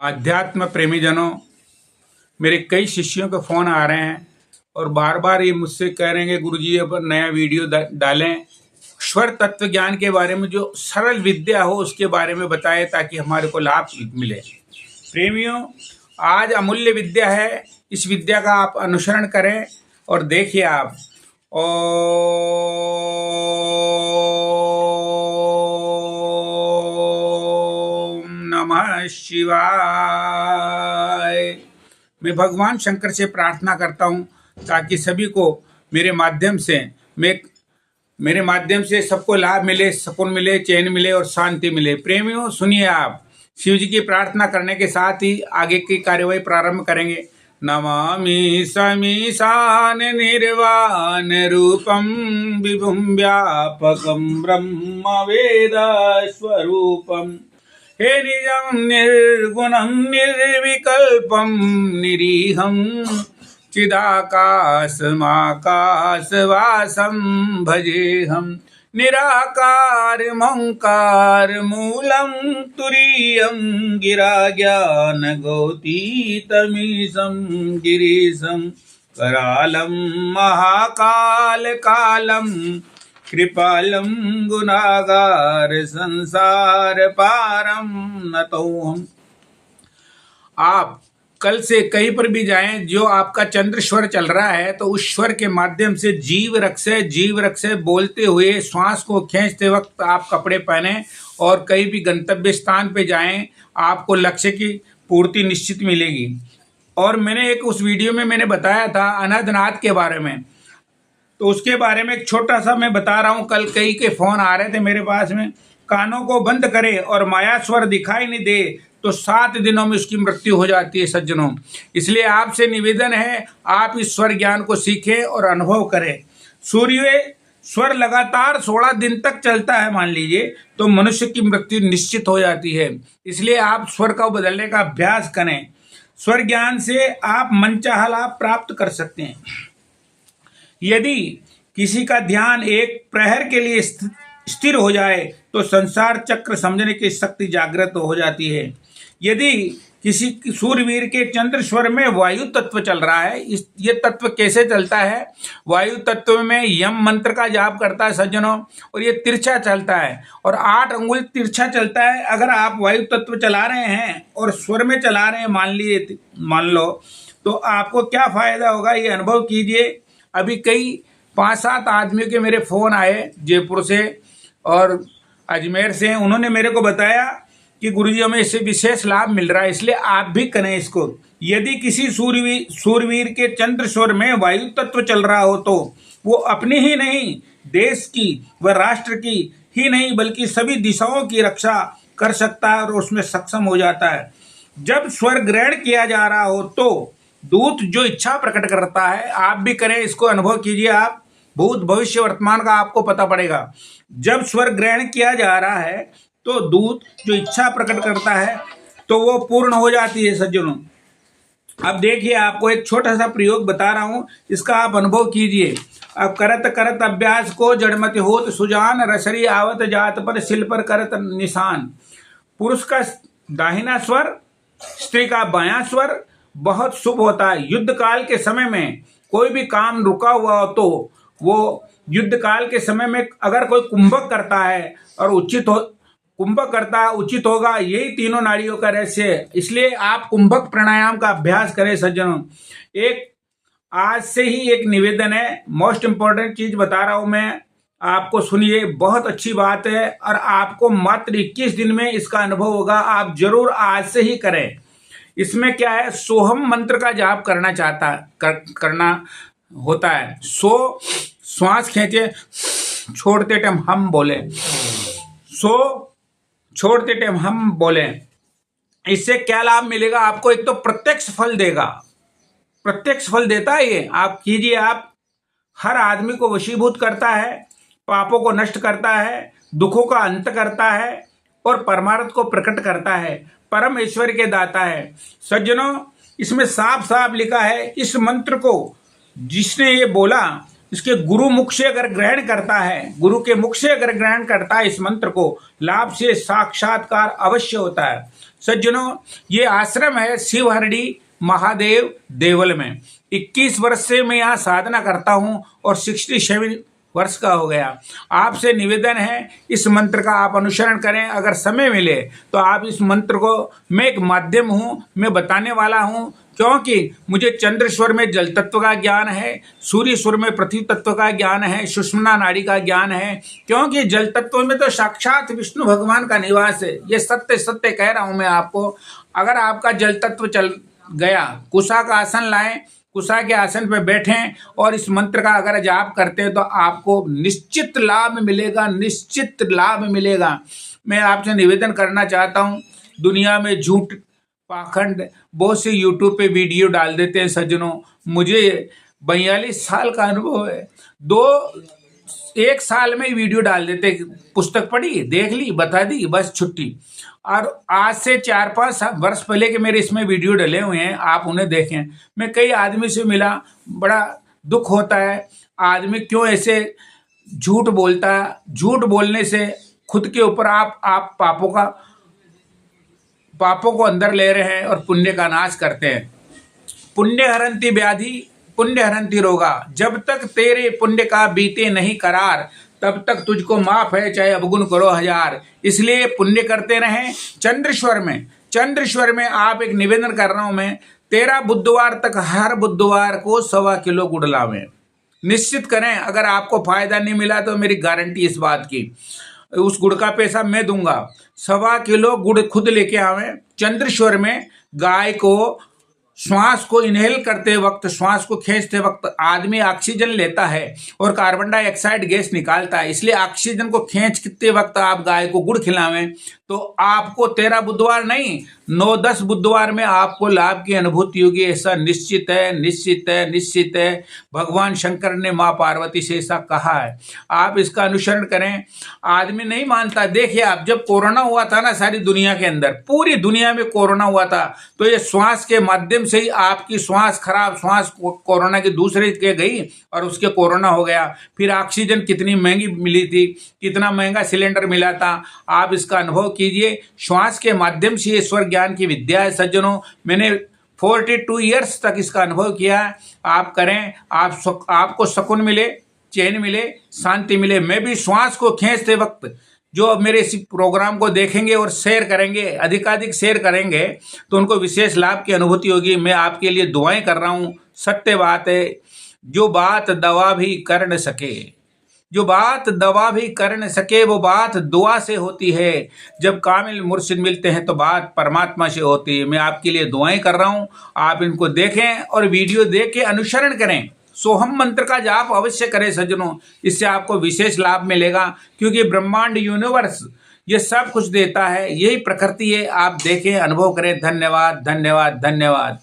आध्यात्म प्रेमीजनों, मेरे कई शिष्यों के फ़ोन आ रहे हैं और बार बार ये मुझसे कह रहे हैं कि गुरुजी अब नया वीडियो डालें, ईश्वर तत्व ज्ञान के बारे में जो सरल विद्या हो उसके बारे में बताएं ताकि हमारे को लाभ मिले। प्रेमियों, आज अमूल्य विद्या है, इस विद्या का आप अनुसरण करें और देखिए आप। ओम नमः शिवाय। मैं भगवान शंकर से प्रार्थना करता हूँ ताकि सभी को मेरे माध्यम से सबको लाभ मिले, सुकून मिले, चैन मिले और शांति मिले। प्रेमियों सुनिए, आप शिव जी की प्रार्थना करने के साथ ही आगे की कार्यवाही प्रारंभ करेंगे। नमामि समीशान निर्वाण रूपम विभुं व्यापकं ब्रह्म वेद स्वरूपम। हे निजं निर्गुणं निर्विकल्पं निरीहं चिदाकाशमाकाशवासं भजेऽहं। निराकारमोङ्कार मूलं तुरीयं गिराज्ञानगौतीतमीशं गिरीशं करालं महाकालकालं कृपालं गुणागार संसार पारम नतोऽहम्। आप कल से कहीं पर भी जाएं, जो आपका चंद्र स्वर चल रहा है तो उस स्वर के माध्यम से जीव रख से बोलते हुए श्वास को खींचते वक्त आप कपड़े पहने और कहीं भी गंतव्य स्थान पे जाएं, आपको लक्ष्य की पूर्ति निश्चित मिलेगी। और मैंने उस वीडियो में मैंने बताया था अनहदनाथ के बारे में, तो उसके बारे में एक छोटा सा मैं बता रहा हूँ। कल कई के फोन आ रहे थे मेरे पास में। कानों को बंद करे और माया स्वर दिखाई नहीं दे तो 7 दिनों में उसकी मृत्यु हो जाती है सज्जनों। इसलिए आपसे निवेदन है, आप इस स्वर ज्ञान को सीखें और अनुभव करें। सूर्य स्वर लगातार 16 दिन तक चलता है मान लीजिए, तो मनुष्य की मृत्यु निश्चित हो जाती है। इसलिए आप स्वर का बदलने का अभ्यास करें। स्वर ज्ञान से आप मनचाहा लाभ प्राप्त कर सकते हैं। यदि किसी का ध्यान एक प्रहर के लिए स्थिर हो जाए तो संसार चक्र समझने की शक्ति जागृत हो जाती है। यदि किसी सूर्यवीर के चंद्र स्वर में वायु तत्व चल रहा है, ये तत्व कैसे चलता है? वायु तत्व में यम मंत्र का जाप करता है सज्जनों, और ये तिरछा चलता है और 8 अंगुल तिरछा चलता है। अगर आप वायु तत्व चला रहे हैं और स्वर में चला रहे हैं मान लो, तो आपको क्या फायदा होगा ये अनुभव कीजिए। अभी कई 5-7 आदमियों के मेरे फोन आए जयपुर से और अजमेर से। उन्होंने मेरे को बताया कि गुरुजी हमें इससे विशेष लाभ मिल रहा है, इसलिए आप भी करें इसको। यदि किसी सूरवीर के चंद्र स्वर में वायु तत्व चल रहा हो तो वो अपनी ही नहीं, देश की व राष्ट्र की ही नहीं बल्कि सभी दिशाओं की रक्षा कर सकता है और उसमें सक्षम हो जाता है। जब स्वर ग्रहण किया जा रहा हो तो दूत जो इच्छा प्रकट करता है, आप भी करें, इसको अनुभव कीजिए। आप भूत भविष्य वर्तमान का आपको पता पड़ेगा। जब स्वर ग्रहण किया जा रहा है तो दूत जो इच्छा प्रकट करता है तो वो पूर्ण हो जाती है सज्जनों। अब देखिए, आपको एक छोटा सा प्रयोग बता रहा हूं, इसका आप अनुभव कीजिए। अब करत करत अभ्यास को जड़मति होत सुजान, रसरी आवत जात पर शिल पर करत निशान। पुरुष का दाहिना स्वर, स्त्री का बायां स्वर बहुत शुभ होता है। युद्ध काल के समय में कोई भी काम रुका हुआ हो तो वो युद्ध काल के समय में अगर कोई कुंभक करता है और उचित होगा। यही तीनों नाड़ियों का रहस्य है। इसलिए आप कुंभक प्राणायाम का अभ्यास करें सज्जनों। आज से ही एक निवेदन है, मोस्ट इंपॉर्टेंट चीज बता रहा हूं मैं आपको, सुनिए, बहुत अच्छी बात है और आपको मात्र 21 दिन में इसका अनुभव होगा। आप जरूर आज से ही करें। इसमें क्या है, सोहम मंत्र का जाप करना होता है। श्वास खींचे, छोड़ते टाइम हम बोले, छोड़ते टाइम हम बोले। इससे क्या लाभ मिलेगा आपको? एक तो प्रत्यक्ष फल देता है ये। आप कीजिए। आप हर आदमी को वशीभूत करता है, पापों को नष्ट करता है, दुखों का अंत करता है और परमार्थ को प्रकट करता है। परम ईश्वर के दाता है सज्जनों। इसमें साफ साफ लिखा है, इस मंत्र को जिसने ये बोला इसके गुरु मुख से अगर ग्रहण करता है, गुरु के मुख से अगर ग्रहण करता है इस मंत्र को, लाभ से साक्षात्कार अवश्य होता है। सज्जनों, ये आश्रम है शिवहरड़ी महादेव देवल में। 21 वर्ष से मैं यहाँ साधना करता हूँ और 67 वर्ष का हो गया। आपसे निवेदन है इस मंत्र का आप अनुसरण करें। अगर समय मिले तो आप इस मंत्र को, मैं एक माध्यम हूँ, मैं बताने वाला हूँ, क्योंकि मुझे चंद्र स्वर में जल तत्व का ज्ञान है, सूर्य स्वर में पृथ्वी तत्व का ज्ञान है, सुषुम्ना नाड़ी का ज्ञान है, क्योंकि जल तत्व में तो साक्षात विष्णु भगवान का निवास है। ये सत्य सत्य कह रहा हूं मैं आपको। अगर आपका जल तत्व चल गया, कुशा का आसन लाएं, कुशा के आसन पर बैठें और इस मंत्र का अगर जाप करते हैं तो आपको निश्चित लाभ मिलेगा, निश्चित लाभ मिलेगा। मैं आपसे निवेदन करना चाहता हूं, दुनिया में झूठ पाखंड बहुत से यूट्यूब पे वीडियो डाल देते हैं सज्जनों। मुझे 42 साल का अनुभव है। एक साल में ही वीडियो डाल देते, पुस्तक पढ़ी, देख ली, बता दी, बस छुट्टी। और आज से 4-5 वर्ष पहले के मेरे इसमें वीडियो डले हुए हैं, आप उन्हें देखें। मैं कई आदमी से मिला, बड़ा दुख होता है, आदमी क्यों ऐसे झूठ बोलता है। झूठ बोलने से खुद के ऊपर आप पापों को अंदर ले रहे हैं और पुण्य का नाश करते हैं। पुण्य हरंती व्याधि पुण्य हरंती रोगा। जब तक तेरे पुण्य का बीते नहीं करार, तब तक तुझको माफ है चाहे अवगुण करो 1000। इसलिए पुण्य करते रहें। चंद्रेश्वर में आप एक निवेदन कर रहा हूं मैं, 13 बुधवार तक हर बुधवार को 1.25 किलो गुड़ लावें। निश्चित करें, अगर आपको फायदा नहीं मिला तो मेरी गारंटी इस बात की, उस गुड़ का पैसा मैं दूंगा। 1.25 किलो गुड़ खुद लेके आवे। चंद्रेश्वर में गाय को श्वास को इनहेल करते वक्त, श्वास को खींचते वक्त आदमी ऑक्सीजन लेता है और कार्बन डाइऑक्साइड गैस निकालता है। इसलिए ऑक्सीजन को खींचते वक्त आप गाय को गुड़ खिलावें तो आपको 13 बुधवार नहीं, 9-10 बुधवार में आपको लाभ की अनुभूति होगी। ऐसा निश्चित है, निश्चित है, निश्चित है। भगवान शंकर ने माँ पार्वती से ऐसा कहा है। आप इसका अनुसरण करें। आदमी नहीं मानता। देखिए, आप जब कोरोना हुआ था ना, सारी दुनिया के अंदर, पूरी दुनिया में कोरोना हुआ था, तो ये श्वास के माध्यम से ही आपकी श्वास खराब, श्वास कोरोना के दूसरे के गई और उसके कोरोना हो गया। फिर ऑक्सीजन कितनी महंगी मिली थी, कितना महंगा सिलेंडर मिला था। आप इसका अनुभव कीजिए। श्वास के माध्यम से ईश्वर ज्ञान की विद्या है सज्जनों। मैंने 42 इयर्स तक इसका अनुभव किया है। आप करें, आपको सुकून मिले, चैन मिले, शांति मिले। मैं भी श्वास को खींचते वक्त, जो अब मेरे इस प्रोग्राम को देखेंगे और शेयर करेंगे, अधिकाधिक शेयर करेंगे, तो उनको विशेष लाभ की अनुभूति होगी। मैं आपके लिए दुआएं कर रहा हूं। सत्य बात है, जो बात दवा भी कर न सके, जो बात दवा भी कर न सके, वो बात दुआ से होती है। जब कामिल मुर्शिद मिलते हैं तो बात परमात्मा से होती है। मैं आपके लिए दुआएं कर रहा हूं, आप इनको देखें और वीडियो देख के अनुसरण करें। सोहम मंत्र का जाप अवश्य करें सज्जनों, इससे आपको विशेष लाभ मिलेगा, क्योंकि ब्रह्मांड यूनिवर्स ये सब कुछ देता है, यही प्रकृति है। आप देखें, अनुभव करें। धन्यवाद, धन्यवाद, धन्यवाद।